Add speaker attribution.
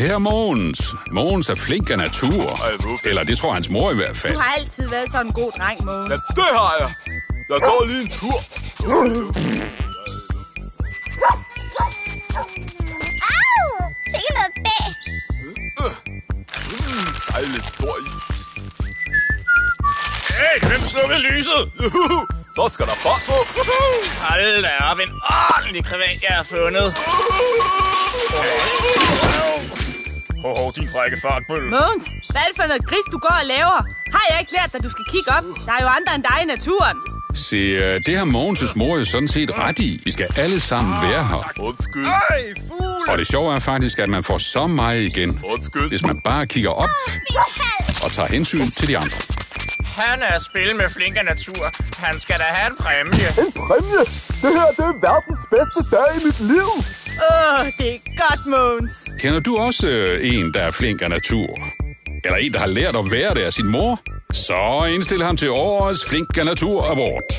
Speaker 1: Her Mogens. Mogens er flink af natur. Eller det tror hans mor i hvert fald.
Speaker 2: Du har altid været sådan en god dreng, Mogens.
Speaker 3: Ja, det har jeg. Jeg går lige en tur.
Speaker 4: Au! Sikke noget bag.
Speaker 3: Dejligt stor is.
Speaker 5: Hey, hvem slukkede lyset?
Speaker 3: Så skal der fart på.
Speaker 5: Hold da op, en ordentlig krevat, jeg har fundet. Ho, din frække fartbølle.
Speaker 2: Mogens, hvad er det for noget gris, du går og laver? Har jeg ikke lært dig, at du skal kigge op? Der er jo andre end dig i naturen.
Speaker 1: Se, det har Mogens' mor jo sådan set ret i. Vi skal alle sammen være her.
Speaker 3: Undskyld.
Speaker 5: Øj, fugle!
Speaker 1: Og det sjove er faktisk, at man får så meget igen,
Speaker 3: Undskyld.
Speaker 1: hvis man bare kigger op og tager hensyn til de andre.
Speaker 5: Han er at spille med flink af natur. Han skal da have en præmie.
Speaker 3: En præmie? Det her, det er verdens bedste dag i mit liv.
Speaker 2: Det er godt, Mogens.
Speaker 1: Kender du også en, der er flink af natur? Eller en, der har lært at være det af sin mor? Så indstil ham til årets Flink af Natur Award.